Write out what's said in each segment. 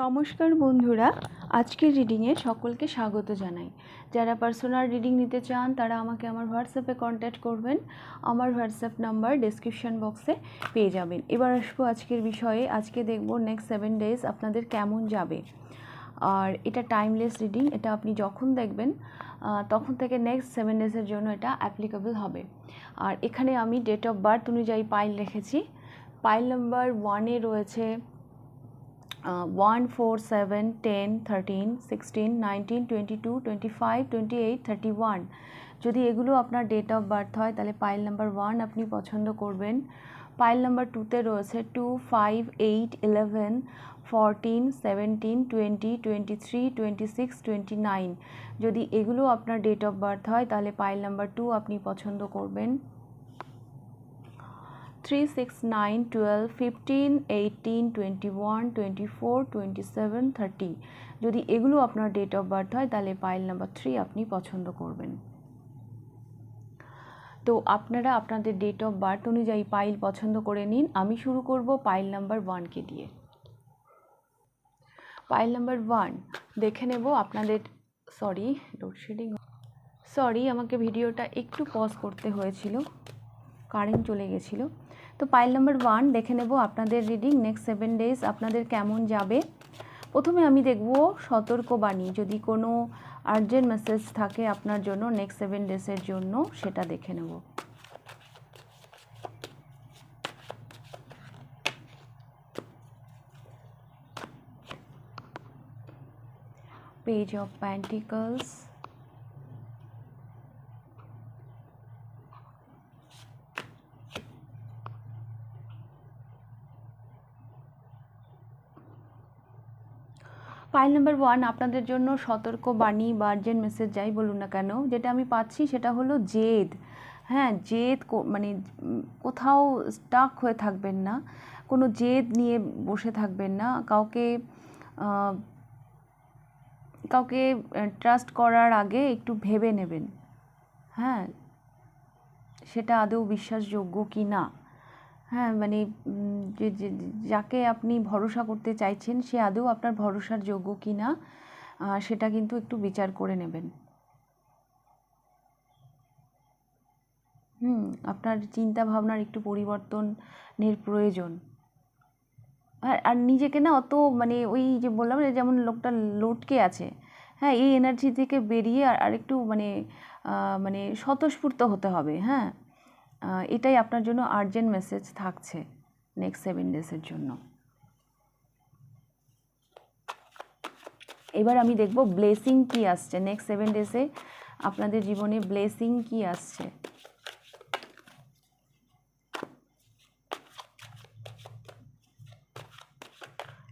নমস্কার বন্ধুরা, আজকের রিডিংয়ে সকলকে স্বাগত জানাই। যারা পার্সোনাল রিডিং নিতে চান তারা আমাকে আমার হোয়াটসঅ্যাপে কন্ট্যাক্ট করবেন। আমার হোয়াটসঅ্যাপ নাম্বার ডেসক্রিপশন বক্সে পেয়ে যাবেন। এবার আসবো আজকের বিষয়ে। আজকে দেখব নেক্সট 7 ডেজ আপনাদের কেমন যাবে। আর এটা টাইমলেস রিডিং, এটা আপনি যখন দেখবেন তখন থেকে নেক্সট 7 ডেজের জন্য এটা অ্যাপ্লিকেবল হবে। আর এখানে আমি ডেট অফ বার্থ অনুযায়ী পাইল রেখেছি। পাইল নাম্বার 1-এ রয়েছে 1, 4, 7, 10, 13, 16, 19, 22, 25, 28, 31। যদি এগুলো আপনার ডেট অফ বার্থ হয় তাহলে পাইল নাম্বার 1 আপনি পছন্দ করবেন। পাইল নাম্বার 2-তে রয়েছে 2, 5, 8, 11, 14, 17, 20, 23, 26, 29। যদি এগুলো আপনার ডেট অফ বার্থ হয় তাহলে পাইল নাম্বার 2 আপনি পছন্দ করবেন। 3, 6, 9, 12, 15, 18, 21, 24, 27, 30। যদি এগুলো আপনার ডেট অফ বার্থ হয় তাহলে পাইল নাম্বার 3 আপনি পছন্দ করবেন। তো আপনারা আপনাদের ডেট অফ বার্থ অনুযায়ী পাইল পছন্দ করে নিন। আমি শুরু করব পাইল নাম্বার 1কে দিয়ে। পাইল নাম্বার 1 দেখে নেব আপনাদের। সরি, আমাকে ভিডিওটা একটু পজ করতে হয়েছিল, কারেন্ট চলে গেছিলো। তো পাইল নাম্বার 1 দেখে নেব আপনাদের রিডিং নেক্সট 7 ডেজ আপনাদের কেমন যাবে। প্রথমে আমি দেখব সতর্কবাণী, যদি কোনো আর্জেন্ট মেসেজ থাকে আপনার জন্য নেক্সট 7 ডেজের জন্য সেটা দেখে নেব। Page of pentacles, pile number 1 আপনাদের জন্য সতর্কবাণী বা আর্জেন্ট মেসেজ যাই বলুন না কেন, যেটা আমি পাচ্ছি সেটা হলো জেদ। হ্যাঁ, জেদ, মানে কোথাও স্টাক হয়ে থাকবেন না, কোনো জেদ নিয়ে বসে থাকবেন না। কাউকে ট্রাস্ট করার আগে একটু ভেবে নেবেন, হ্যাঁ, সেটা আদৌ বিশ্বাসযোগ্য কি না। হ্যাঁ, মানে যাকে আপনি ভরসা করতে চাইছেন সে আদৌ আপনার ভরসার যোগ্য কি না, সেটা কিন্তু একটু বিচার করে নেবেন। আপনার চিন্তা ভাবনার একটু পরিবর্তনের প্রয়োজন। আর নিজেকে না অত, মানে ওই যে বললাম না, যেমন লোকটা লটকে আছে, হ্যাঁ, এই এনার্জি থেকে বেরিয়ে আর একটু মানে স্বতঃস্ফূর্ত হতে হবে। হ্যাঁ, এটাই আপনার জন্য আর্জেন্ট মেসেজ থাকছে নেক্সট 7 ডেজের জন্য। এবার আমি দেখব ব্লেসিং কি আসছে নেক্সট 7 ডেজে, আপনাদের জীবনে ব্লেসিং কি আসছে।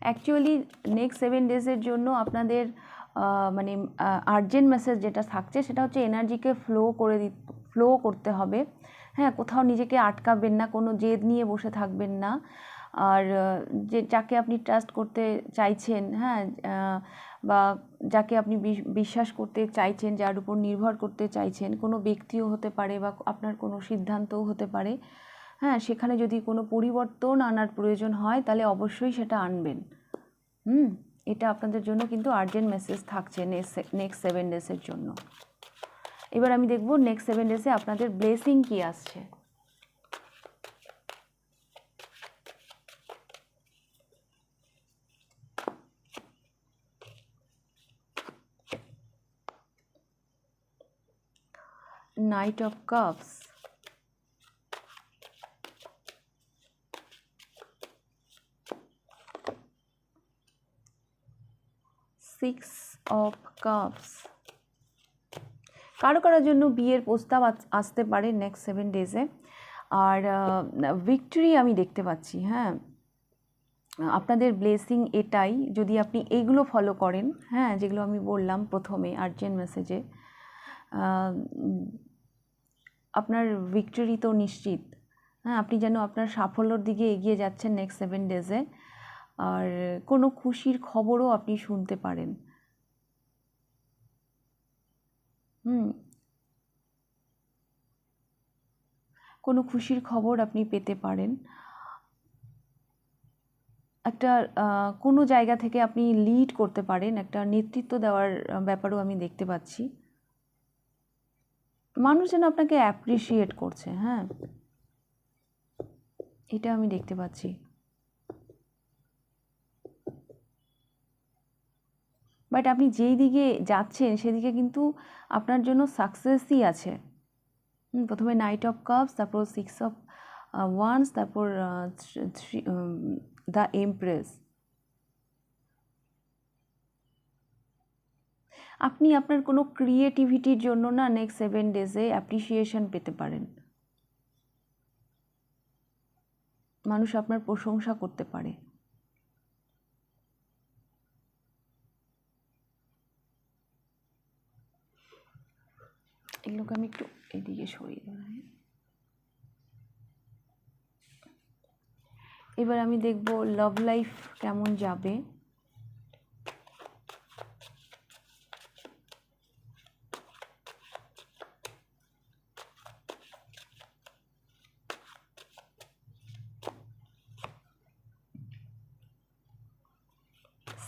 অ্যাকচুয়ালি নেক্সট 7 ডেজের জন্য আপনাদের মানে আর্জেন্ট মেসেজ যেটা থাকছে সেটা হচ্ছে এনার্জিকে ফ্লো করতে হবে। হ্যাঁ, কোথাও নিজেকে আটকাবেন না, কোনো জেদ নিয়ে বসে থাকবেন না। আর যাকে আপনি ট্রাস্ট করতে চাইছেন, হ্যাঁ, বা যাকে আপনি বিশ্বাস করতে চাইছেন, যার উপর নির্ভর করতে চাইছেন, কোনো ব্যক্তিও হতে পারে বা আপনার কোনো সিদ্ধান্তও হতে পারে, হ্যাঁ, সেখানে যদি কোনো পরিবর্তন আনার প্রয়োজন হয় তাহলে অবশ্যই সেটা আনবেন। এটা আপনাদের জন্য কিন্তু আর্জেন্ট মেসেজ থাকছে নেক্সট 7 ডেজের জন্য। এবার আমি দেখব নেক্সট 7 ডেজে আপনাদের ব্লেসিং কি আসছে। Night of cups, 6 of cups. কারো কারোর জন্য বিয়ের প্রস্তাব আসতে পারে নেক্সট 7 ডেজে। আর ভিক্টরি আমি দেখতে পাচ্ছি। হ্যাঁ, আপনাদের ব্লেসিং এটাই, যদি আপনি এইগুলো ফলো করেন, হ্যাঁ, যেগুলো আমি বললাম প্রথমে আর্জেন্ট মেসেজে, আপনার ভিক্টরি তো নিশ্চিত। হ্যাঁ, আপনি যেন আপনার সাফল্যর দিকে এগিয়ে যাচ্ছেন নেক্সট 7 ডেজে। আর কোনো খুশির খবরও আপনি শুনতে পারেন। কোনো খুশির খবর আপনি পেতে পারেন। একটা কোনো জায়গা থেকে আপনি লিড করতে পারেন, একটা নেতৃত্ব দেওয়ার ব্যাপারও আমি দেখতে পাচ্ছি। মানুষ যেন আপনাকে অ্যাপ্রিসিয়েট করছে, হ্যাঁ, এটা আমি দেখতে পাচ্ছি। বাট আপনি যেই দিকে যাচ্ছেন সেদিকে কিন্তু আপনার জন্য সাকসেসই আছে। প্রথমে নাইট অফ কাপস, তারপর 6 অফ ওয়ান্স, তারপর দ্য এমপ্রেস। আপনি আপনার কোনো ক্রিয়েটিভিটির জন্য না নেক্সট 7 ডেজে অ্যাপ্রিসিয়েশন পেতে পারেন। মানুষ আপনার প্রশংসা করতে পারে। এগুলোকে আমি একটু এদিকে সরিয়ে দেব। এবার আমি দেখব লাভ লাইফ কেমন যাবে।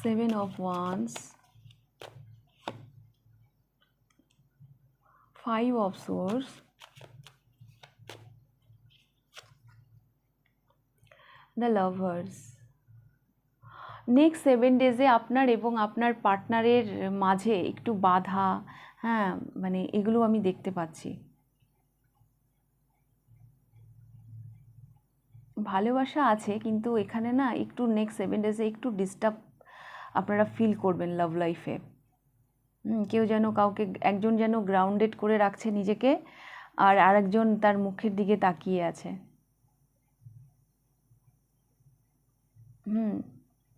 Seven of Wands, 5 of Swords, The Lovers। Next 7 ডেজে আপনার এবং আপনার পার্টনারের মাঝে একটু বাধা, হ্যাঁ, মানে এগুলো আমি দেখতে পাচ্ছি। ভালোবাসা আছে, কিন্তু এখানে না একটু নেক্সট 7 ডেজে একটু ডিস্টার্ব আপনারা ফিল করবেন লাভ লাইফে। কেউ যেন কাউকে, একজন যেন গ্রাউন্ডেড করে রাখছে নিজেকে, আর আরেকজন তার মুখের দিকে তাকিয়ে আছে।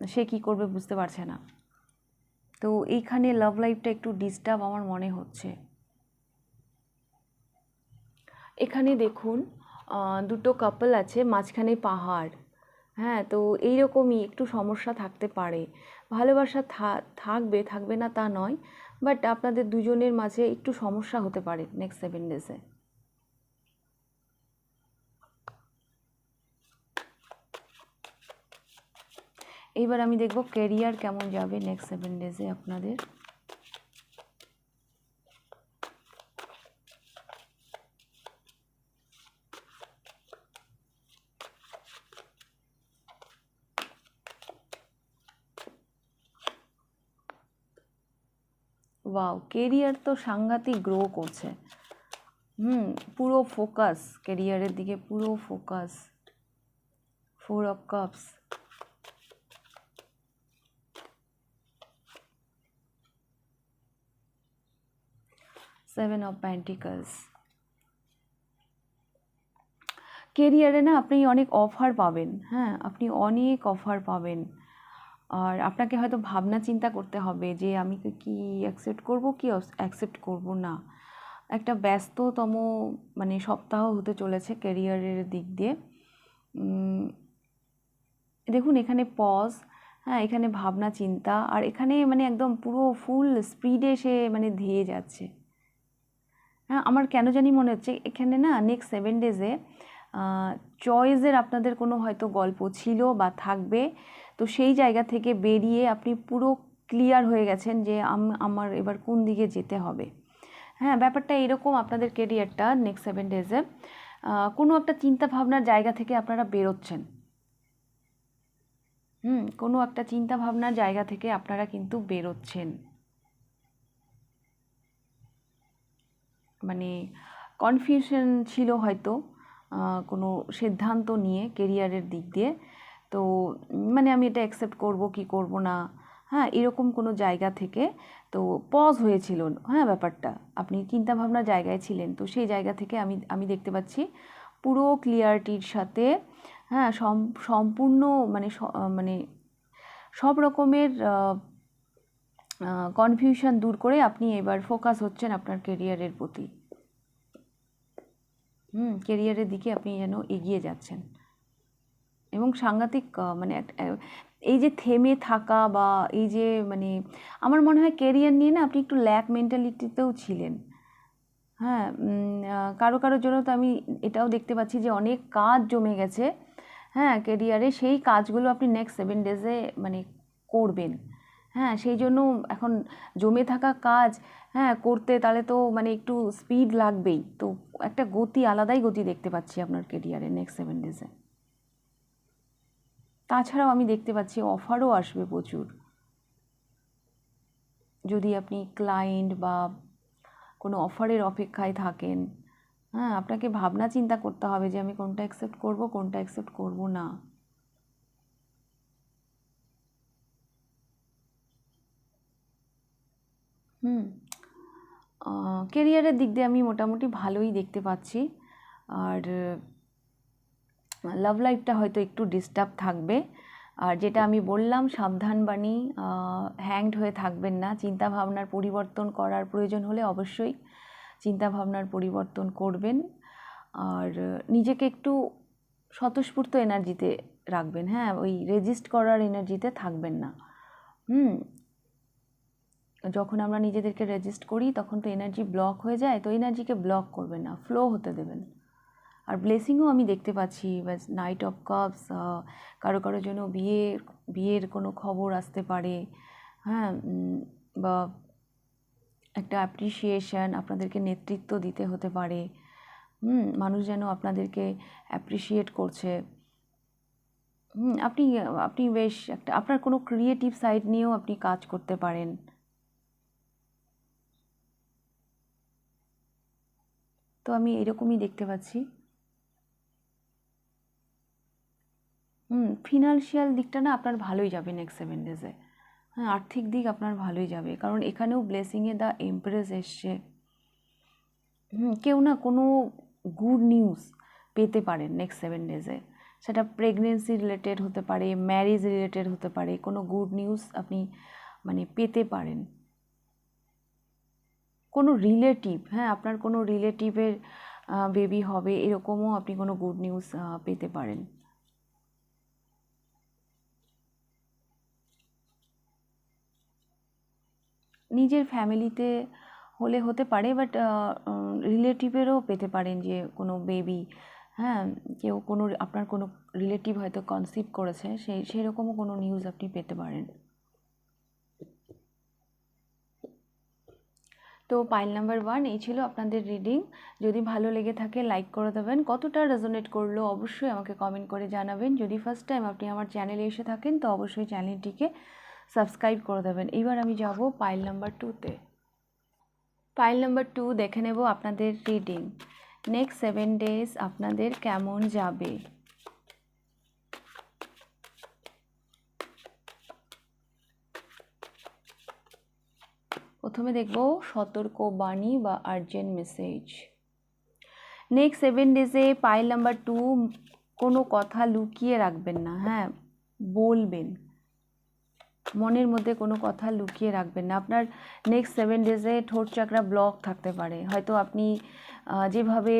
সে কি করবে বুঝতে পারছে না। তো এইখানে লাভ লাইফটা একটু ডিস্টার্ব আমার মনে হচ্ছে। এখানে দেখুন দুটো কাপল আছে, মাঝখানে পাহাড়, হ্যাঁ, তো এইরকমই একটু সমস্যা থাকতে পারে। ভালোবাসা থাকবে, থাকবে না তা নয়, বাট আপনাদের দুজনের মাঝে একটু সমস্যা হতে পারে নেক্সট 7 ডেজে। এইবার আমি দেখব ক্যারিয়ার কেমন যাবে নেক্সট 7 ডেজে আপনাদের। ওয়াও, কেরিয়ার তো সাংঘাতিক গ্রো করছে। পুরো ফোকাস কেরিয়ারের দিকে, পুরো focus. 4 of cups, 7 of pentacles. কেরিয়ারে না আপনি অনেক অফার পাবেন, হ্যাঁ, আপনি অনেক অফার পাবেন। আর আপনাকে হয়তো ভাবনা চিন্তা করতে হবে যে আমি কি অ্যাকসেপ্ট করব, কি অ্যাকসেপ্ট করব না। একটা ব্যস্ততম মানে সপ্তাহ হতে চলেছে ক্যারিয়ারের দিক দিয়ে। দেখুন এখানে পজ, হ্যাঁ, এখানে ভাবনা চিন্তা, আর এখানে মানে একদম পুরো ফুল স্পিডে সে মানে ধেয়ে যাচ্ছে। হ্যাঁ, আমার কেন জানি মনে হচ্ছে এখানে না নেক্সট 7 ডেজে চয়েসের আপনাদের কোনো হয়তো গল্প ছিল বা থাকবে। তো সেই জায়গা থেকে বেরিয়ে আপনি পুরো ক্লিয়ার হয়ে গেছেন যে আমার এবার কোন দিকে যেতে হবে। হ্যাঁ, ব্যাপারটা এরকম। আপনাদের কেরিয়ারটা নেক্সট 7 ডেজে কোনো একটা চিন্তা ভাবনার জায়গা থেকে আপনারা বেরোচ্ছেন। কোনো একটা চিন্তা ভাবনার জায়গা থেকে আপনারা কিন্তু বেরোচ্ছেন। মানে কনফিউশন ছিল হয়তো কোনো সিদ্ধান্ত নিয়ে কেরিয়ারের দিক দিয়ে, তো মানে আমি এটা অ্যাকসেপ্ট করব কি করব না, হ্যাঁ, এরকম কোনো জায়গা থেকে তো পজ হয়েছিল, হ্যাঁ, ব্যাপারটা আপনি চিন্তাভাবনার জায়গায় ছিলেন। তো সেই জায়গা থেকে আমি দেখতে পাচ্ছি পুরো ক্লিয়ারিটির সাথে, হ্যাঁ, সম্পূর্ণ মানে মানে সব রকমের কনফিউশন দূর করে আপনি এবার ফোকাস হচ্ছেন আপনার কেরিয়ারের প্রতি। কেরিয়ারের দিকে আপনি যেন এগিয়ে যাচ্ছেন। এবং সাংঘাতিক মানে এই যে থেমে থাকা বা এই যে মানে আমার মনে হয় কেরিয়ার নিয়ে না আপনি একটু ল্যাক মেন্টালিটিতেও ছিলেন। হ্যাঁ, কারোর জন্য তো আমি এটাও দেখতে পাচ্ছি যে অনেক কাজ জমে গেছে, হ্যাঁ, কেরিয়ারে সেই কাজগুলো আপনি নেক্সট 7 ডেজে মানে করবেন। হ্যাঁ, সেই জন্য এখন জমে থাকা কাজ হ্যাঁ করতে তাহলে তো মানে একটু স্পিড লাগবেই, তো একটা গতি, আলাদাই গতি দেখতে পাচ্ছি আপনার কেরিয়ারে নেক্সট 7 ডেজে। তাছাড়াও আমি দেখতে পাচ্ছি অফারও আসবে প্রচুর। যদি আপনি ক্লায়েন্ট বা কোনো অফারের অপেক্ষায় থাকেন, হ্যাঁ আপনাকে ভাবনা চিন্তা করতে হবে যে আমি কোনটা অ্যাকসেপ্ট করব, কোনটা অ্যাকসেপ্ট করব না। কেরিয়ারের দিক দিয়ে আমি মোটামুটি ভালোই দেখতে পাচ্ছি। আর লাভ লাইফটা হয়তো একটু ডিস্টার্ব থাকবে। আর যেটা আমি বললাম সাবধান বাণী, হ্যাংড হয়ে থাকবেন না। চিন্তা ভাবনার পরিবর্তন করার প্রয়োজন হলে অবশ্যই চিন্তা ভাবনার পরিবর্তন করবেন। আর নিজেকে একটু স্বতঃস্ফূর্ত এনার্জিতে রাখবেন, হ্যাঁ ওই রেজিস্ট করার এনার্জিতে থাকবেন না। যখন আমরা নিজেদেরকে রেজিস্ট করি তখন তো এনার্জি ব্লক হয়ে যায়, তো এনার্জিকে ব্লক করবেন না, ফ্লো হতে দেবেন। আর ব্লেসিংও আমি দেখতে পাচ্ছি, বাস নাইট অফ কাপস, কারো কারোর জন্য বিয়ের কোনো খবর আসতে পারে, হ্যাঁ বা একটা অ্যাপ্রিসিয়েশন, আপনাদেরকে নেতৃত্ব দিতে হতে পারে। মানুষ যেন আপনাদেরকে অ্যাপ্রিসিয়েট করছে। আপনি আপনি বেশ একটা আপনার কোনো ক্রিয়েটিভ সাইড নিয়েও আপনি কাজ করতে পারেন। তো আমি এরকমই দেখতে পাচ্ছি। ফিনান্সিয়াল দিকটা না আপনার ভালোই যাবে নেক্সট 7 ডেজে। হ্যাঁ, আর্থিক দিক আপনার ভালোই যাবে, কারণ এখানেও ব্লেসিংয়ে দ্য এমপ্রেস এসছে। কেউ না কোনো গুড নিউজ পেতে পারেন নেক্সট 7 ডেজে। সেটা প্রেগনেন্সি রিলেটেড হতে পারে, ম্যারেজ রিলেটেড হতে পারে, কোনো গুড নিউজ আপনি মানে পেতে পারেন। কোনো রিলেটিভ, হ্যাঁ আপনার কোনো রিলেটিভের বেবি হবে, এরকমও আপনি কোনো গুড নিউজ পেতে পারেন। নিজের ফ্যামিলিতে হলে হতে পারে, বাট রিলেটিভেরও পেতে পারেন যে কোনো বেবি, হ্যাঁ কেউ কোনো আপনার কোনো রিলেটিভ হয়তো কনসিভ করেছে, সেরকমও কোনো নিউজ আপনি পেতে পারেন। তো পাইল নাম্বার 1 এই ছিল আপনাদের রিডিং। যদি ভালো লেগে থাকে লাইক করে দেবেন, কতটা রেজোনেট করলো অবশ্যই আমাকে কমেন্ট করে জানাবেন। যদি ফার্স্ট টাইম আপনি আমার চ্যানেলে এসে থাকেন তো অবশ্যই চ্যানেলটিকে সাবস্ক্রাইব করে দেবেন। এবার আমি যাব পাইল নাম্বার 2তে। পাইল নাম্বার 2 দেখে নেব আপনাদের রিডিং। নেক্সট 7 ডেজ আপনাদের কেমন যাবে। প্রথমে দেখব সতর্কবাণী বা আর্জেন্ট মেসেজ। নেক্সট 7 ডেজে পাইল নাম্বার 2 কোনো কথা লুকিয়ে রাখবেন না, হ্যাঁ বলবেন। মনের মধ্যে কোনো কথা লুকিয়ে রাখবেন না। আপনার নেক্সট 7 ডেজে ঠোঁট চাকরা ব্লক থাকতে পারে, হয়তো আপনি যেভাবে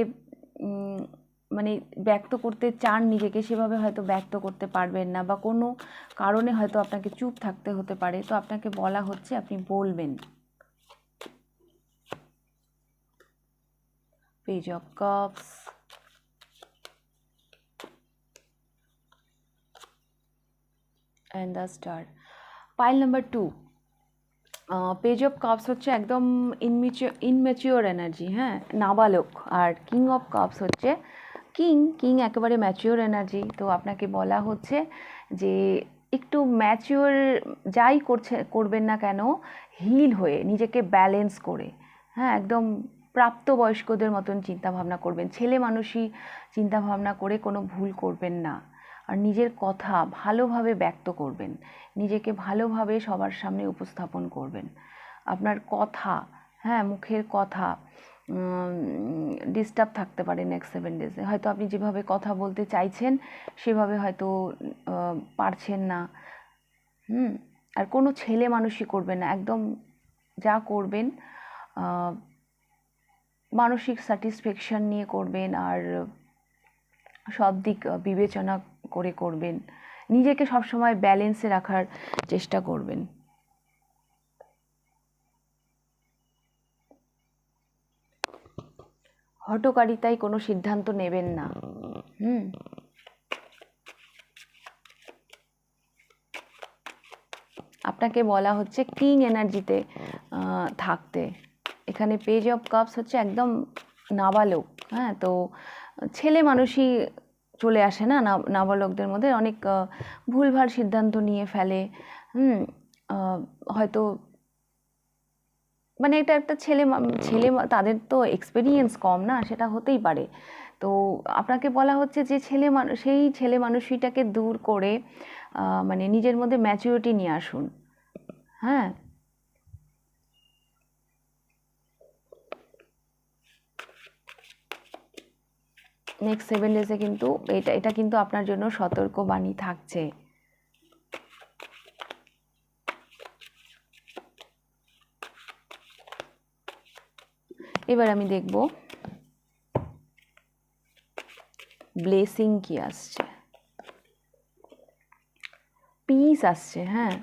মানে ব্যক্ত করতে চান নিজেকে সেভাবে হয়তো ব্যক্ত করতে পারবেন না, বা কোনো কারণে হয়তো আপনাকে চুপ থাকতে হতে পারে, তো আপনাকে বলা হচ্ছে আপনি বলবেন। Page of cups, and the star. Pile number 2 page of cups হচ্ছে একদম ইনম্যাচিওর এনার্জি, হ্যাঁ নাবালক। আর কিং অফ কাপস হচ্ছে কিং একেবারে ম্যাচিওর এনার্জি। তো আপনাকে বলা হচ্ছে যে একটু ম্যাচিওর যাই করবেন না কেন, হিল হয়ে নিজেকে ব্যালেন্স করে, হ্যাঁ একদম প্রাপ্তবয়স্কদের মতন চিন্তাভাবনা করবেন। ছেলে মানুষই চিন্তাভাবনা করে কোনো ভুল করবেন না। আর নিজের কথা ভালোভাবে ব্যক্ত করবেন, নিজেকে ভালোভাবে সবার সামনে উপস্থাপন করবেন। আপনার কথা, হ্যাঁ মুখের কথা ডিস্টার্ব থাকতে পারে নেক্সট 7 ডেজে। হয়তো আপনি যেভাবে কথা বলতে চাইছেন সেভাবে হয়তো পারছেন না। আর কোনো ছেলে মানুষই করবেন না, একদম যা করবেন মানসিক স্যাটিসফ্যাকশান নিয়ে করবেন, আর সব দিক বিবেচনা করে করবেন। নিজেকে সবসময় ব্যালেন্সে রাখার চেষ্টা করবেন। হঠকারিতায় কোনো সিদ্ধান্ত নেবেন না। আপনাকে বলা হচ্ছে কিং এনার্জিতে থাকতে। এখানে পেজ অফ কাপস হচ্ছে একদম নাবালক, হ্যাঁ, তো ছেলে মানুষই চলে আসে না নাবালকদের মধ্যে, অনেক ভুলভাল সিদ্ধান্ত নিয়ে ফেলে। হয়তো মানে এটা একটা ছেলে তাদের তো এক্সপেরিয়েন্স কম না, সেটা হতেই পারে। তো আপনাকে বলা হচ্ছে যে সেই ছেলে মানুষটাকে দূর করে মানে নিজের মধ্যে ম্যাচুরিটি নিয়ে আসুন। হ্যাঁ, নেক্সট 7 ডেজে কিন্তু এটা কিন্তু আপনার জন্য সতর্কবাণী থাকছে। এবার আমি দেখব ব্লেসিং কি আসছে। পিস আসছে, হ্যাঁ,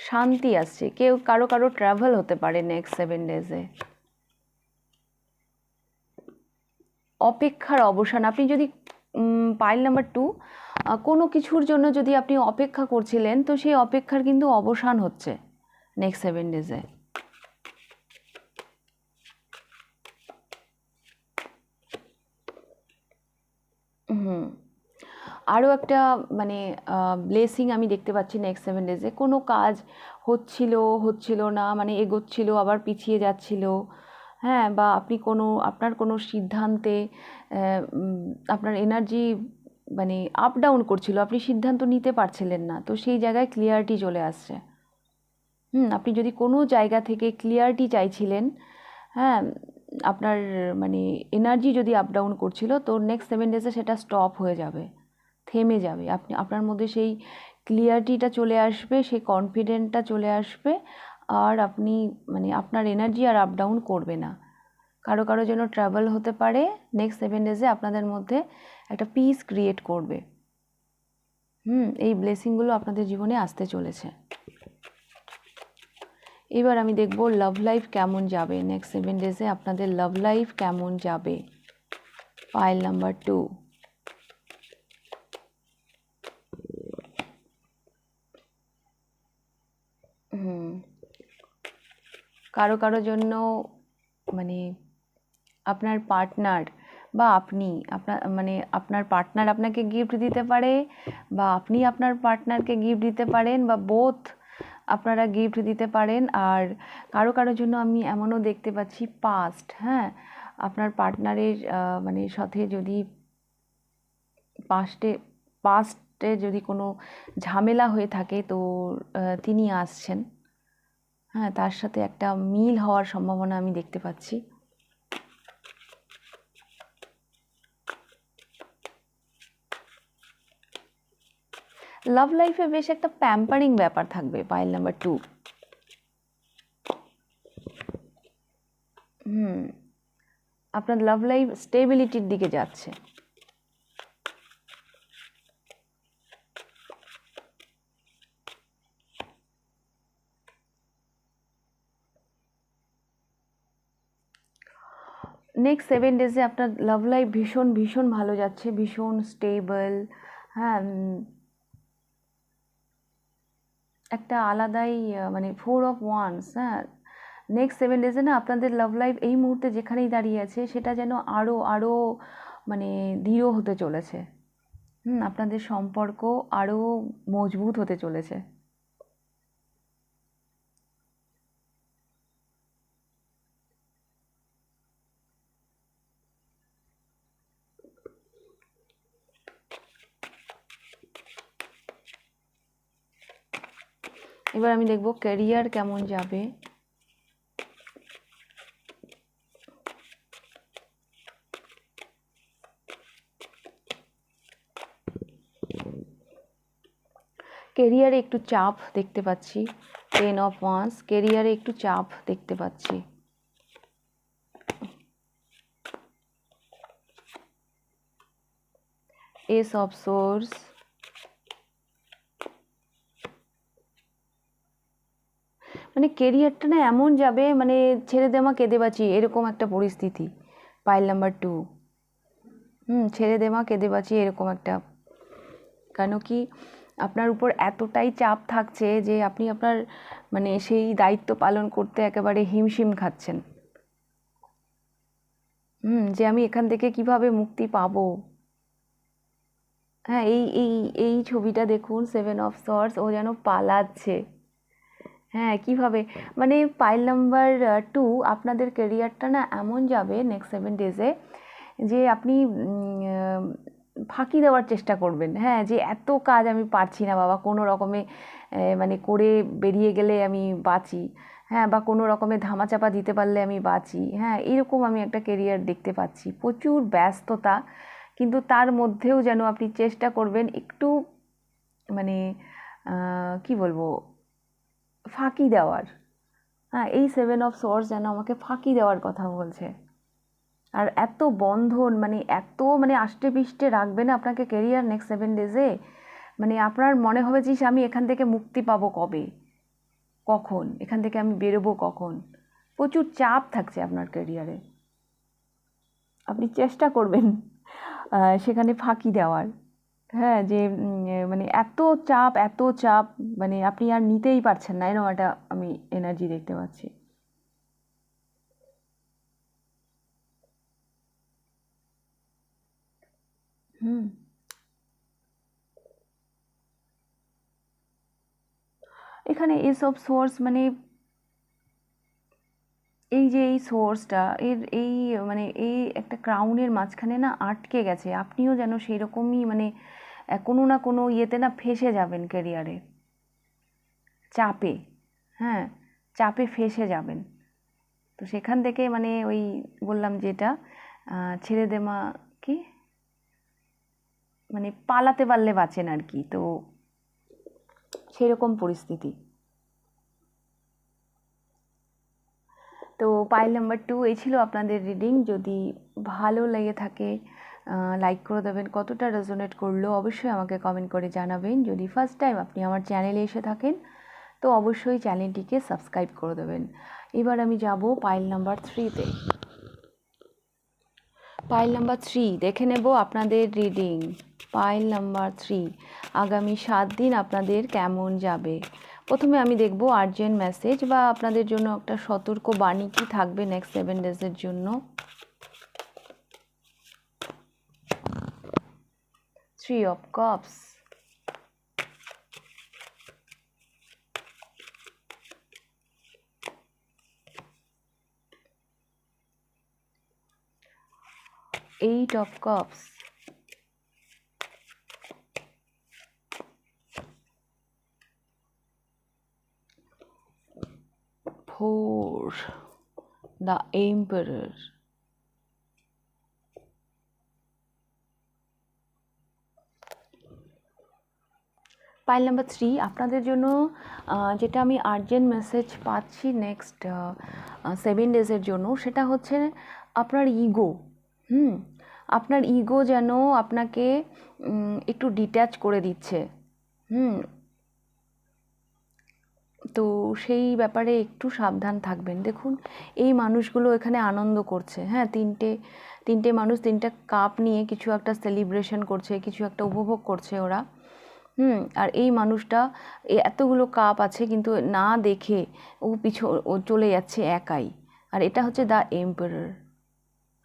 শান্তি আসছে। কারো ট্রাভেল হতে পারে নেক্সট 7 ডেজে। অপেক্ষার অবসান। আপনি যদি পাইল নাম্বার 2 কোনো কিছুর জন্য যদি আপনি অপেক্ষা করছিলেন, তো সেই অপেক্ষার কিন্তু অবসান হচ্ছে নেক্সট 7 ডেজে। আরও একটা মানে ব্লেসিং আমি দেখতে পাচ্ছি নেক্সট 7 ডেজে। কোনো কাজ হচ্ছিল না, মানে এগোচ্ছিল আবার পিছিয়ে যাচ্ছিল, হ্যাঁ, বা আপনি আপনার কোনো সিদ্ধান্তে আপনার এনার্জি মানে আপ ডাউন করছিল, আপনি সিদ্ধান্ত নিতে পারছিলেন না, তো সেই জায়গায় ক্লিয়ারিটি চলে আসছে। আপনি যদি কোনো জায়গা থেকে ক্লিয়ারিটি চাইছিলেন, হ্যাঁ, আপনার মানে এনার্জি যদি আপ ডাউন করছিল, তো নেক্সট 7 ডেজে সেটা স্টপ হয়ে যাবে, থেমে যাবে। আপনার মধ্যে সেই ক্লিয়ারিটিটা চলে আসবে, সেই কনফিডেন্টটা চলে আসবে, আর আপনি মানে আপনার এনার্জি আর আপ ডাউন করবে না। কারো যেন ট্রাভেল হতে পারে নেক্সট 7 ডেজে, আপনাদের মধ্যে একটা পিস ক্রিয়েট করবে। এই ব্লেসিংগুলো আপনাদের জীবনে আসতে চলেছে। এবার আমি দেখব লাভ লাইফ কেমন যাবে নেক্সট 7 ডেজে, আপনাদের লাভ লাইফ কেমন যাবে। Pile number 2। কারো জন্য মানে আপনার পার্টনার বা আপনি আপনার পার্টনার আপনাকে গিফট দিতে পারে, বা আপনি আপনার পার্টনারকে গিফট দিতে পারেন, বা বোথ আপনারা গিফট দিতে পারেন। আর কারোর জন্য আমি এমনও দেখতে পাচ্ছি পাস্ট, হ্যাঁ, আপনার পার্টনারের মানে সাথে যদি পাস্টে যদি কোনো ঝামেলা হয়ে থাকে, তো তিনি আসছেন, হ্যাঁ, তার সাথে একটা মিল হওয়ার সম্ভাবনা আমি দেখতে পাচ্ছি। লাভ লাইফে বেশ একটা প্যাম্পারিং ব্যাপার থাকবে পাইল নাম্বার 2। আপনার লাভ লাইফ স্টেবিলিটির দিকে যাচ্ছে। নেক্সট 7 ডেজে আপনার লাভ লাইফ ভীষণ ভালো যাচ্ছে, ভীষণ স্টেবল, হ্যাঁ, একটা আলাদাই মানে 4 অফ ওয়ান্স, হ্যাঁ। নেক্সট 7 ডেজে না আপনাদের লাভ লাইফ এই মুহূর্তে যেখানেই দাঁড়িয়ে আছে, সেটা যেন আরও মানে দৃঢ় হতে চলেছে। আপনাদের সম্পর্ক আরও মজবুত হতে চলেছে। এবার আমি দেখব ক্যারিয়ার কেমন যাবে। কেরিয়ারে একটু চাপ দেখতে পাচ্ছি। 10 অফ ওয়ান্স, কেরিয়ারে একটু চাপ দেখতে পাচ্ছি। এস অফ সোর্স, মানে কেরিয়ারটা না এমন যাবে, মানে ছেড়ে দেমা কেঁদে বাঁচি এরকম একটা পরিস্থিতি। Pile number 2। ছেড়ে দেমা কেঁদে বাঁচি এরকম একটা, কেন কি আপনার উপর এতটাই চাপ থাকছে যে আপনি আপনার মানে সেই দায়িত্ব পালন করতে একেবারে হিমশিম খাচ্ছেন। যে আমি এখান থেকে কিভাবে মুক্তি পাবো। হ্যাঁ, এই এই এই ছবিটা দেখুন, 7 অফ সর্ডস, ও যেন পালাচ্ছে। হ্যাঁ, কিভাবে, মানে পাইল নাম্বার 2, আপনাদের কেরিয়ারটা না এমন যাবে নেক্সট 7 ডেজে যে আপনি ফাঁকি দেওয়ার চেষ্টা করবেন। হ্যাঁ, যে এত কাজ আমি পারছি না বাবা, কোনো রকমে মানে করে বেরিয়ে গেলে আমি বাঁচি। হ্যাঁ, বা কোনো রকমে ধামাচাপা দিতে পারলে আমি বাঁচি। হ্যাঁ, এরকম আমি একটা কেরিয়ার দেখতে পাচ্ছি, প্রচুর ব্যস্ততা, কিন্তু তার মধ্যেও যেন আপনি চেষ্টা করবেন একটু মানে কি বলবো, ফাঁকি দেওয়ার। হ্যাঁ, এই 7 অফ সর্ডস যেন আমাকে ফাঁকি দেওয়ার কথা বলছে। আর এত বন্ধন, মানে এত মানে আষ্টে পিষ্টে রাখবে না আপনাকে কেরিয়ার নেক্সট 7 ডেজে, মানে আপনার মনে হবে যে আমি এখান থেকে মুক্তি পাবো কবে, কখন এখান থেকে আমি বেরোবো কখন। প্রচুর চাপ থাকছে আপনার কেরিয়ারে, আপনি চেষ্টা করবেন সেখানে ফাঁকি দেওয়ার। হ্যাঁ, যে মানে এত চাপ, মানে আপনি আর নিতেই পারছেন না, এরকম একটা আমি এনার্জি দেখতে পাচ্ছি। এখানে এসব সোর্স, মানে এই যে এই সোর্সটা, এই মানে এই একটা ক্রাউনের মাঝখানে না আটকে গেছে, আপনিও যেন সেই রকমই মানে কোনো না কোনো ইয়েতে না ফেসে যাবেন কেরিয়ারে, চাপে। হ্যাঁ, চাপে ফেসে যাবেন। তো সেখান থেকে মানে ওই বললাম যেটা, ছেড়ে দে মা, কি মানে পালাতে পারলে বাঁচেন আর কি, তো সেরকম পরিস্থিতি। তো পাইল নাম্বার 2 এই ছিল আপনাদের রিডিং। যদি ভালো লেগে থাকে লাইক করে দেবেন, কতটা রেজোনেট করলো অবশ্যই আমাকে কমেন্ট করে জানাবেন। যদি ফার্স্ট টাইম আপনি আমার চ্যানেলে এসে থাকেন তো অবশ্যই চ্যানেলটিকে সাবস্ক্রাইব করে দেবেন। এবার আমি যাব পাইল নাম্বার 3-তে। পাইল নাম্বার 3 দেখে নেব আপনাদের রিডিং। পাইল নাম্বার 3, আগামী 7 দিন আপনাদের কেমন যাবে। প্রথমে আমি দেখব আর্জেন্ট মেসেজ বা আপনাদের জন্য একটা সতর্ক বাণী কি থাকবে নেক্সট 7 ডেজের জন্য। 3 of cups, 8 of cups, 4, the Emperor, pile number 3 আপনাদের জন্য যেটা আমি আর্জেন্ট মেসেজ পাচ্ছি নেক্সট 7 ডেজের জন্য, সেটা হচ্ছে আপনার ইগো। আপনার ইগো যেন আপনাকে একটু ডিট্যাচ করে দিচ্ছে। তো সেই ব্যাপারে একটু সাবধান থাকবেন। দেখুন, এই মানুষগুলো এখানে আনন্দ করছে। হ্যাঁ, তিনটে মানুষ 3টে কাপ নিয়ে কিছু একটা সেলিব্রেশন করছে, কিছু একটা উপভোগ করছে ওরা। আর এই মানুষটা এতগুলো কাপ আছে কিন্তু না দেখে ও চলে যাচ্ছে একাই। আর এটা হচ্ছে দ্য এম্পারার।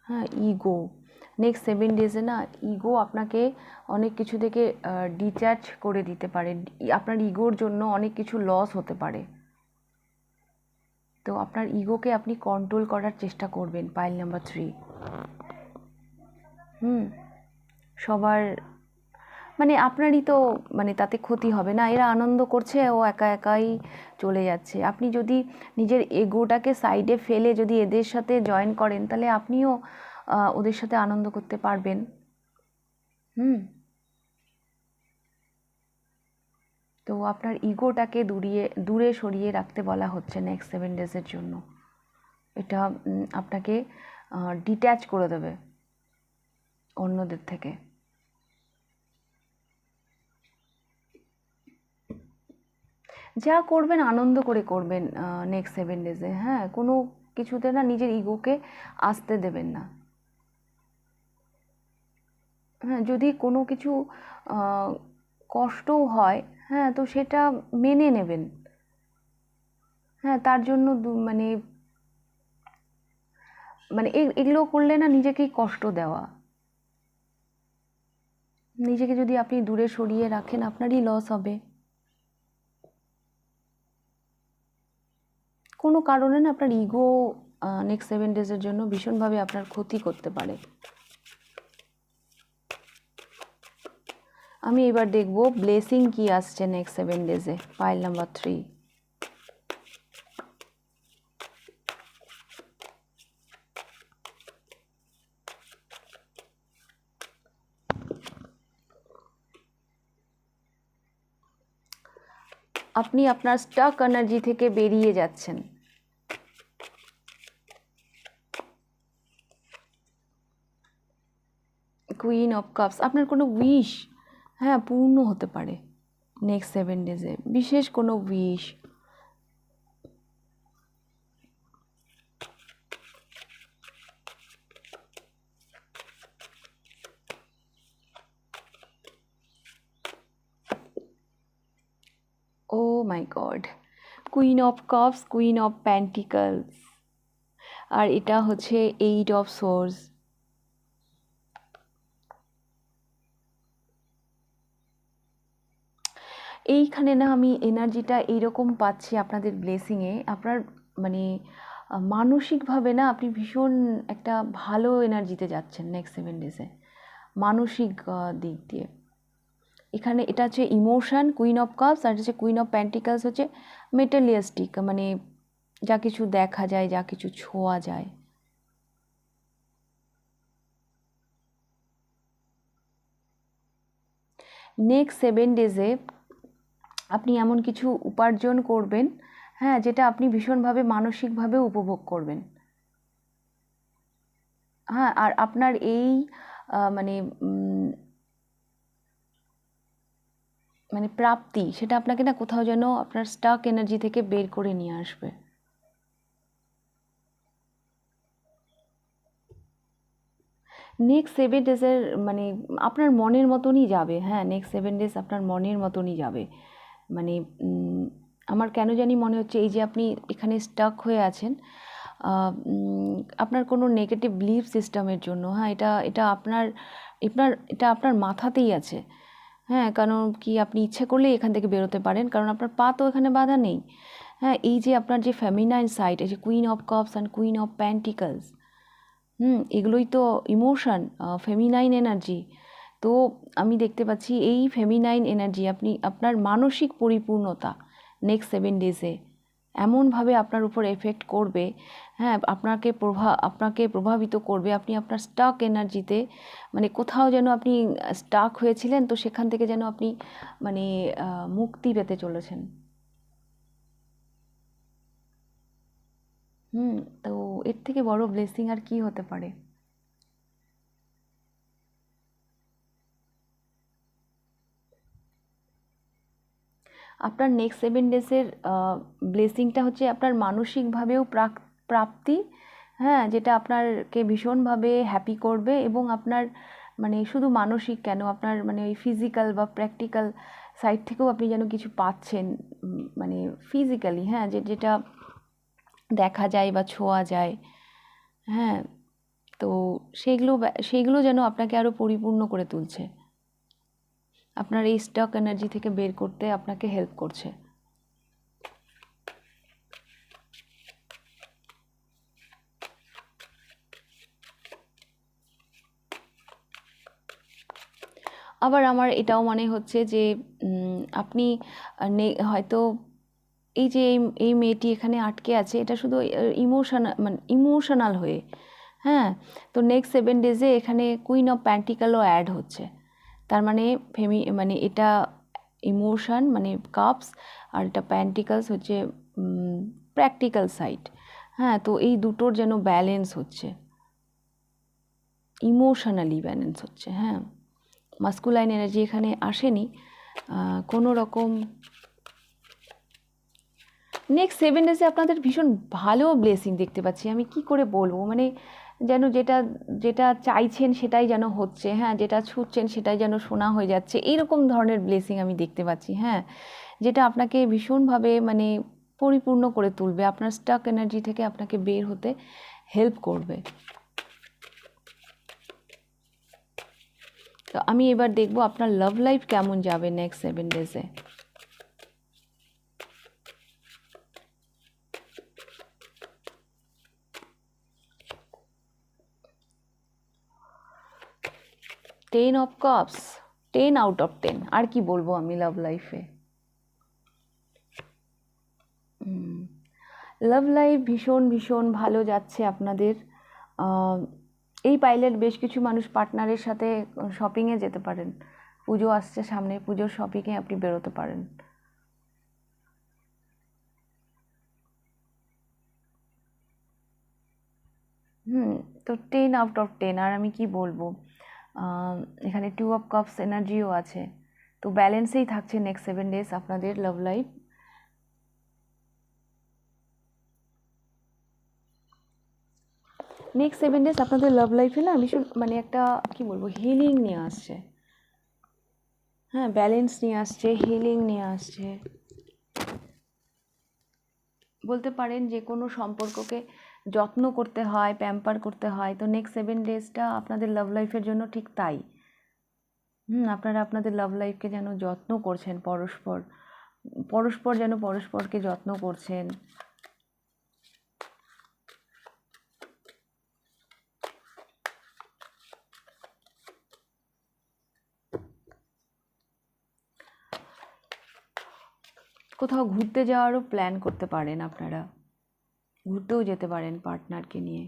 হ্যাঁ, ইগো নেক্সট 7 ডেজে না ইগো আপনাকে অনেক কিছু থেকে ডিট্যাচ করে দিতে পারে। আপনার ইগোর জন্য অনেক কিছু লস হতে পারে। তো আপনার ইগোকে আপনি কন্ট্রোল করার চেষ্টা করবেন পাইল নাম্বার 3। সবার মানে আপনারই তো মানে তাতে ক্ষতি হবে না, এরা আনন্দ করছে, ও একা একাই চলে যাচ্ছে। আপনি যদি নিজের এগোটাকে সাইডে ফেলে যদি এদের সাথে জয়েন করেন তাহলে আপনিও ওদের সাথে আনন্দ করতে পারবেন। তো আপনার ইগোটাকে দূরে সরিয়ে রাখতে বলা হচ্ছে নেক্সট 7 ডেজের জন্য। এটা আপনাকে ডিট্যাচ করে দেবে অন্যদের থেকে। যা করবেন আনন্দ করে করবেন নেক্সট 7 ডেজে। হ্যাঁ, কোনো কিছুতে না নিজের ইগোকে আসতে দেবেন না। হ্যাঁ, যদি কোনো কিছু কষ্টও হয়, হ্যাঁ, তো সেটা মেনে নেবেন। হ্যাঁ, তার জন্য মানে মানে এগুলো করলে না নিজেকেই কষ্ট দেওয়া। নিজেকে যদি আপনি দূরে সরিয়ে রাখেন আপনারই লস হবে। কোনো কারণে না আপনার ইগো নেক্সট 7 ডেজের জন্য ভীষণভাবে আপনার ক্ষতি করতে পারে। আমি এবার দেখব ব্লেসিং কি আসছে নেক্সট 7 ডেজে। পাইল নাম্বার 3। আপনি আপনার স্টাক এনার্জি থেকে বেরিয়ে যাচ্ছেন। কুইন অফ কাপস, আপনার কোনো উইশ, হ্যাঁ, পূর্ণ হতে পারে নেক্সট 7 ডেজে, বিশেষ কোনো wish. Oh my god, queen of cups, queen of pentacles, আর এটা হচ্ছে 8 অফ সোর্স। এইখানে না আমি এনার্জিটা এইরকম পাচ্ছি আপনাদের ব্লেসিংয়ে। আপনার মানে মানসিকভাবে না আপনি ভীষণ একটা ভালো এনার্জিতে যাচ্ছেন নেক্সট 7 ডেজে, মানসিক দিক দিয়ে। এখানে এটা হচ্ছে ইমোশন, কুইন অফ কাপস, আর হচ্ছে কুইন অফ প্যান্টিকলস হচ্ছে মেটেরিয়ালিস্টিক, মানে যা কিছু দেখা যায়, যা কিছু ছোঁয়া যায়। নেক্সট 7 ডেজে আপনি এমন কিছু উপার্জন করবেন, হ্যাঁ, যেটা আপনি ভীষণভাবে মানসিকভাবে উপভোগ করবেন। হ্যাঁ, আর আপনার এই মানে মানে প্রাপ্তি, সেটা আপনাকে না কোথাও যেন আপনার স্টাক এনার্জি থেকে বের করে নিয়ে আসবে। নেক্সট 7 ডেজের মানে আপনার মনের মতনই যাবে। হ্যাঁ, নেক্সট 7 ডেজ আপনার মনের মতনই যাবে। মানে আমার কেন জানি মনে হচ্ছে এই যে আপনি এখানে স্টাক হয়ে আছেন আপনার কোনো নেগেটিভ বিলিফ সিস্টেমের জন্য। হ্যাঁ, এটা আপনার এটা আপনার মাথাতেই আছে। হ্যাঁ, কারণ কি আপনি ইচ্ছে করলেই এখান থেকে বেরোতে পারেন, কারণ আপনার পা তো এখানে বাঁধা নেই। হ্যাঁ, এই যে আপনার যে ফেমিনাইন সাইড, এই যে queen of cups and queen of pentacles, এগুলোই তো ইমোশন, ফেমিনাইন এনার্জি। তো আমি দেখতে পাচ্ছি এই ফেমিনাইন এনার্জি আপনার মানসিক পরিপূর্ণতা নেক্সট 7 ডেজে এমনভাবে আপনার উপর এফেক্ট করবে, হ্যাঁ, আপনাকে প্রভাবিত করবে। আপনি আপনার স্টাক এনার্জিতে, মানে কোথাও যেন আপনি স্টাক হয়েছিলেন, তো সেখান থেকে যেন আপনি মানে মুক্তি পেতে চলেছেন। তো এর থেকে বড় ব্লেসিং আর কি হতে পারে? আপনার নেক্সট 7 ডেজের ব্লেসিংটা হচ্ছে আপনার মানসিকভাবেও প্রাপ্তি, হ্যাঁ, যেটা আপনারকে ভীষণভাবে হ্যাপি করবে। এবং আপনার মানে শুধু মানসিক কেন, আপনার মানে ওই ফিজিক্যাল বা প্র্যাকটিক্যাল সাইড থেকেও আপনি যেন কিছু পাচ্ছেন, মানে ফিজিক্যালি, হ্যাঁ, যেটা দেখা যায় বা ছোঁয়া যায়। হ্যাঁ, তো সেইগুলো যেন আপনাকে আরও পরিপূর্ণ করে তুলছে, আপনার এই স্টক এনার্জি থেকে বের করতে আপনাকে হেল্প করছে। আবার আমার এটাও মনে হচ্ছে যে আপনি হয়তো এই যে এই মেয়েটি এখানে আটকে আছে, এটা শুধু ইমোশনাল হয়ে। হ্যাঁ, তো নেক্সট 7 ডেজে এখানে কুইন অফ প্যান্টিকলও অ্যাড হচ্ছে। তার মানে মানে এটা ইমোশন মানে কাপস, আর এটা প্যান্টিকলস হচ্ছে প্র্যাকটিক্যাল সাইড। হ্যাঁ, তো এই দুটোর যেন ব্যালেন্স হচ্ছে, ইমোশনালি ব্যালেন্স হচ্ছে। হ্যাঁ, মাস্কুলাইন এনার্জি এখানে আসেনি কোনো রকম। নেক্সট 7 ডেজে আপনাদের ভীষণ ভালো ব্লেসিং দেখতে পাচ্ছি। আমি কি করে বলবো, মানে যেন যেটা যেটা চাইছেন সেটাই যেন হচ্ছে, হ্যাঁ, যেটা ছুটছেন সেটাই যেন শোনা হয়ে যাচ্ছে, এইরকম ধরনের ব্লেসিং আমি দেখতে পাচ্ছি, হ্যাঁ, যেটা আপনাকে ভীষণভাবে মানে পরিপূর্ণ করে তুলবে, আপনার স্টাক এনার্জি থেকে আপনাকে বের হতে হেল্প করবে। তো আমি এবার দেখব আপনার লাভ লাইফ কেমন যাবে নেক্সট 7 ডেজে। Ten of cups, 10 out of 10, আর কি বলবো আমি লাভ লাইফে। লাভ লাইফ ভীষণ ভীষণ ভালো যাচ্ছে আপনাদের। এই পাইলের বেশ কিছু মানুষ পার্টনারের সাথে শপিংয়ে যেতে পারেন, পুজো আসছে সামনে, পুজোর শপিংয়ে আপনি বেরোতে পারেন। তো 10 আউট অফ 10, আর আমি কি বলবো, এখানে 2 অফ কাপস এনার্জিও আছে, তো ব্যালেন্সেই থাকছে নেক্সট 7 ডেজ আপনাদের লাভ লাইফ। নেক্সট 7 ডেজ আপনাদের লাভ লাইফে না ভীষণ মানে একটা কি বলবো হিলিং নিয়ে আসছে, হ্যাঁ, ব্যালেন্স নিয়ে আসছে, হিলিং নিয়ে আসছে। বলতে পারেন যে কোনো সম্পর্ককে যত্ন করতে হয়, প্যাম্পার করতে হয়, তো নেক্সট 7 ডেজটা আপনাদের লাভ লাইফের জন্য ঠিক তাই। আপনারা আপনাদের লাভ লাইফকে যেন যত্ন করছেন, পরস্পর পরস্পর যেন পরস্পরকে যত্ন করছেন। কোথাও ঘুরতে যাওয়ারও প্ল্যান করতে পারেন, আপনারা ঘুরতেও যেতে পারেন পার্টনারকে নিয়ে।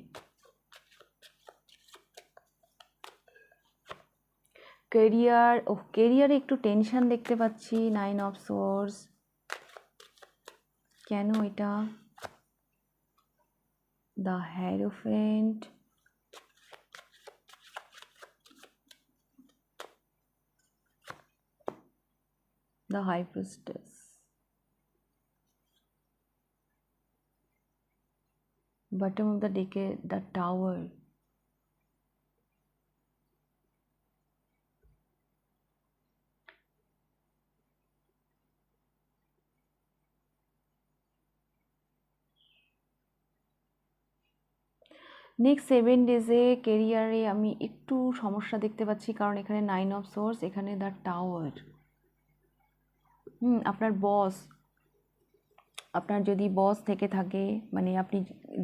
কেরিয়ার, কেরিয়ারে একটু টেনশন দেখতে পাচ্ছি, 9 অফ সোর্স, কেন এটা? The hierophant, the high priestess, bottom of the deck, the tower, next 7 ডেজে কেরিয়ারে আমি একটু সমস্যা দেখতে পাচ্ছি, কারণ এখানে 9 অফ সোর্স, এখানে দ্য টাওয়ার। আপনার বস, আপনার যদি বস থেকে থাকে, মানে আপনি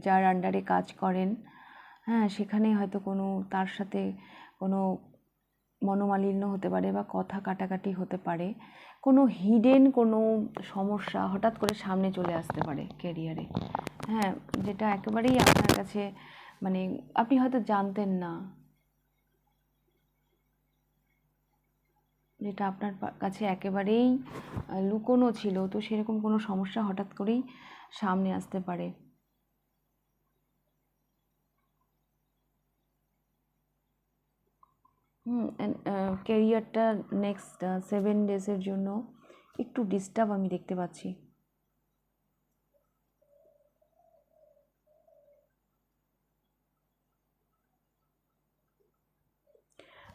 যার আন্ডারে কাজ করেন, হ্যাঁ, সেখানে হয়তো কোনো তার সাথে কোনো মনোমালিন্য হতে পারে বা কথা কাটাকাটি হতে পারে, কোনো হিডেন কোনো সমস্যা হঠাৎ করে সামনে চলে আসতে পারে কেরিয়ারে, হ্যাঁ, যেটা একেবারেই আপনার কাছে মানে আপনি হয়তো জানতেন না, যেটা আপনার কাছে একেবারেই লুকোনো ছিল, তো সেরকম কোনো সমস্যা হঠাৎ করেই সামনে আসতে পারে। ক্যারিয়ারটা নেক্সট 7 ডেজের জন্য একটু ডিস্টার্ব আমি দেখতে পাচ্ছি।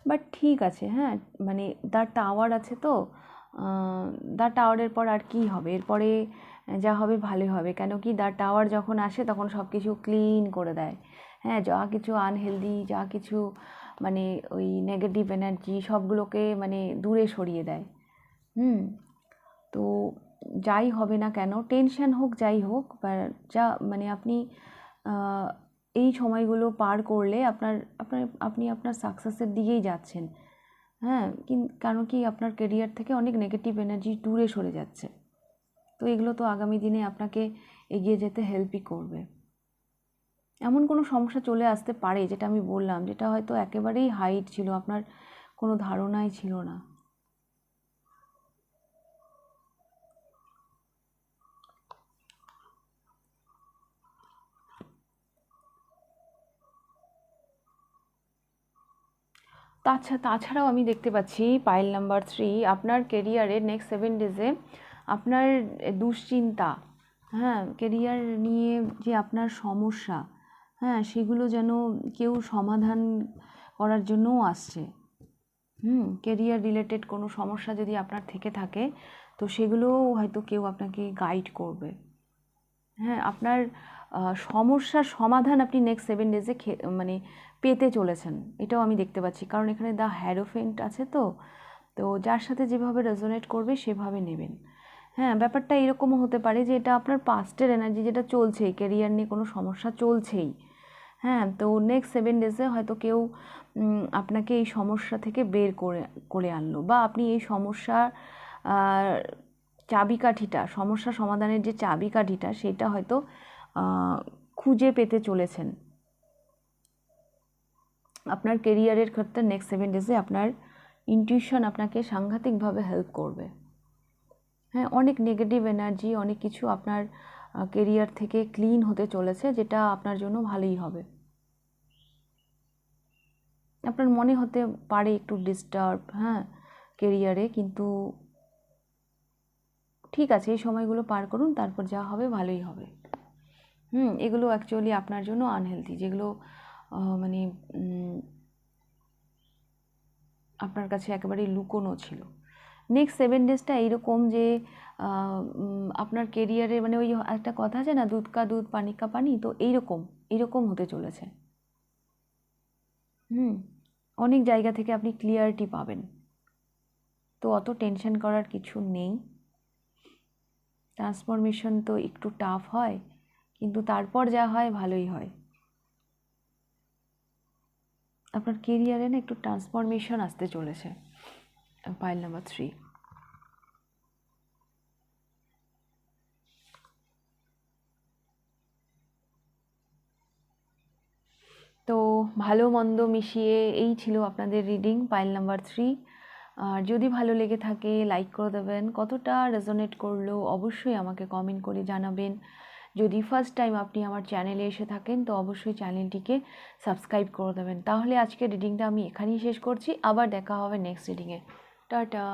বাট ঠিক আছে, হ্যাঁ, মানে দ্য টাওয়ার আছে, তো দ্য টাওয়ারের পর আর কি হবে, এরপরে যা হবে ভালোই হবে, কেন কি দ্য টাওয়ার যখন আসে তখন সব কিছু ক্লিন করে দেয়, হ্যাঁ, যা কিছু আনহেলদি, যা কিছু মানে ওই নেগেটিভ এনার্জি সবগুলোকে মানে দূরে সরিয়ে দেয়। তো যাই হবে না কেন, টেনশন হোক যাই হোক, বা যা মানে আপনি এই সময়গুলো পার করলে আপনার আপনার আপনি আপনার সাকসেসের দিকেই যাচ্ছেন, হ্যাঁ, কারণ কি আপনার কেরিয়ার থেকে অনেক নেগেটিভ এনার্জি দূরে সরে যাচ্ছে, তো এগুলো তো আগামী দিনে আপনাকে এগিয়ে যেতে হেল্পই করবে। এমন কোনো সমস্যা চলে আসতে পারে, যেটা আমি বললাম, যেটা হয়তো একেবারেই হাইড ছিল, আপনার কোনো ধারণাই ছিল না। তাছাড়াও আমি দেখতে পাচ্ছি পাইল নাম্বার 3, আপনার কেরিয়ারের নেক্সট 7 ডেজে আপনার দুশ্চিন্তা, হ্যাঁ, কেরিয়ার নিয়ে যে আপনার সমস্যা, হ্যাঁ, সেগুলো যেন কেউ সমাধান করার জন্যও আসছে। কেরিয়ার রিলেটেড কোনো সমস্যা যদি আপনার থেকে থাকে তো সেগুলোও হয়তো কেউ আপনাকে গাইড করবে। হ্যাঁ, আপনার সমস্যার সমাধান আপনি নেক্সট 7 ডেজে মানে পেতে চলেছেন, এটাও আমি দেখতে পাচ্ছি। কারণ এখানে দ্য হ্যারোফেন্ট আছে, তো যার সাথে যেভাবে রেজোনেট করবে সেভাবে নেবেন। হ্যাঁ, ব্যাপারটা এরকমও হতে পারে যে এটা আপনার পাস্টের এনার্জি, যেটা চলছেই, কেরিয়ার নিয়ে কোনো সমস্যা চলছেই। হ্যাঁ, তো নেক্সট 7 ডেজে হয়তো কেউ আপনাকে এই সমস্যা থেকে বের করে আনলো, বা আপনি এই সমস্যার চাবিকাঠিটা, সমস্যা সমাধানের যে চাবিকাঠিটা, সেটা হয়তো খুঁজে পেতে চলেছেন। আপনার কেরিয়ারের ক্ষেত্রে নেক্সট 7 ডেজে আপনার ইনটিউশন আপনাকে সাংঘাতিকভাবে হেল্প করবে। হ্যাঁ, অনেক নেগেটিভ এনার্জি, অনেক কিছু আপনার কেরিয়ার থেকে ক্লিন হতে চলেছে, যেটা আপনার জন্য ভালোই হবে। আপনার মনে হতে পারে একটু ডিস্টার্ব, হ্যাঁ, কেরিয়ারে, কিন্তু ঠিক আছে, এই সময়গুলো পার করুন, তারপর যা হবে ভালোই হবে। এগুলো অ্যাকচুয়ালি আপনার জন্য আনহেলদি, যেগুলো মানে আপনার কাছে একেবারেই লুকোনো ছিল। নেক্সট 7 ডেজটা এইরকম যে আপনার কেরিয়ারে, মানে ওই একটা কথা আছে না, দুধ কা দুধ পানি কা পানি, তো এইরকম হতে চলেছে। অনেক জায়গা থেকে আপনি ক্লিয়ারিটি পাবেন, তো অত টেনশন করার কিছু নেই। ট্রান্সফরমেশন তো একটু টাফ হয়, কিন্তু তারপর যা হয় ভালোই হয়। আপনার কেরিয়ারে না একটু ট্রান্সফরমেশন আসতে চলেছে, পাইল নাম্বার 3। তো ভালো মন্দ মিশিয়ে এই ছিল আপনাদের রিডিং, পাইল নাম্বার 3। আর যদি ভালো লেগে থাকে লাইক করে দেবেন, কতটা রেজোনেট করলো অবশ্যই আমাকে কমেন্ট করে জানাবেন। যদি ফার্স্ট টাইম আপনি আমার চ্যানেলে এসে থাকেন তো অবশ্যই চ্যানেলটিকে সাবস্ক্রাইব করে দেবেন। তাহলে আজকে রিডিংটা আমি এখানেই শেষ করছি, আবার দেখা হবে নেক্সট রিডিংয়ে। টাটা।